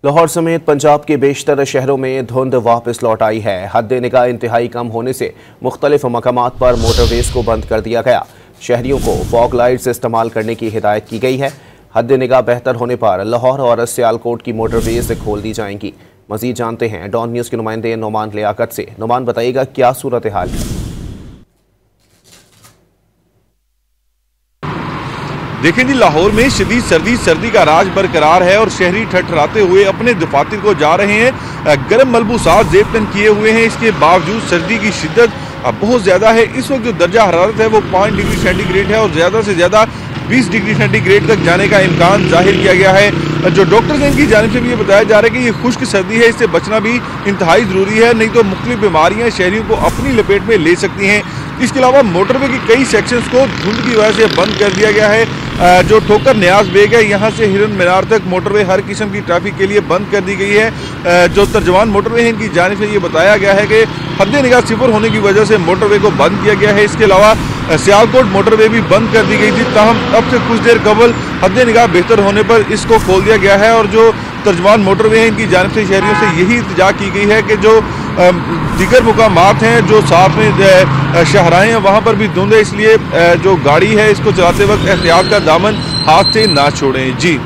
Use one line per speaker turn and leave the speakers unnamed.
लाहौर समेत पंजाब के बेशतर शहरों में धुंध वापस लौट आई है। हद निगाह इंतहाई कम होने से मुख्तलिफ मकामात पर मोटरवेज को बंद कर दिया गया। शहरियों को फॉग लाइट्स इस्तेमाल करने की हिदायत की गई है। हद निगाह बेहतर होने पर लाहौर और सियालकोट की मोटरवेज खोल दी जाएंगी। मजीद जानते हैं डॉन न्यूज़ के नुमाइंदे नुमान लियाकत से। नुमान, बताइएगा क्या सूरत हाल है?
देखें जी, लाहौर में शदीद सर्दी का राज बरकरार है और शहरी ठठराते हुए अपने दफातर को जा रहे हैं। गर्म मलबूसात जेबतन किए हुए हैं। इसके बावजूद सर्दी की शिद्दत बहुत ज़्यादा है। इस वक्त जो दर्जा हरारत है वो 5 डिग्री सेंटीग्रेड है और ज़्यादा से ज़्यादा 20 डिग्री सेंटीग्रेड तक जाने का इम्कान जाहिर किया गया है। जो डॉक्टर्स हैं, इनकी जानिब से भी ये बताया जा रहा है कि ये खुश्क सर्दी है, इससे बचना भी इंतहाई ज़रूरी है, नहीं तो मुख्तलिफ बीमारियाँ शहरियों को अपनी लपेट में ले सकती हैं। इसके अलावा मोटरवे के कई सेक्शंस को धुंध की वजह से बंद कर दिया गया है। जो ठोकर न्याज बेग है, यहाँ से हिरन मीनार तक मोटरवे हर किस्म की ट्रैफिक के लिए बंद कर दी गई है। जो तर्जमान मोटरवे हैं, इनकी जानिब से ये बताया गया है कि हद निगाह सिफर होने की वजह से मोटरवे को बंद किया गया है। इसके अलावा सियालकोट मोटरवे भी बंद कर दी गई थी, ताहम अब से कुछ देर कबल हद निगाह बेहतर होने पर इसको खोल दिया गया है। और जो तर्जमान मोटरवे हैं, इनकी जानिब से शहरियों से यही इल्तिजा की गई है कि जो दीगर मुकामात हैं, जो साथ में शहराएँ हैं, वहाँ पर भी धुंध है, इसलिए जो गाड़ी है इसको चलाते वक्त एहतियात का दामन हाथ से ना छोड़ें। जी।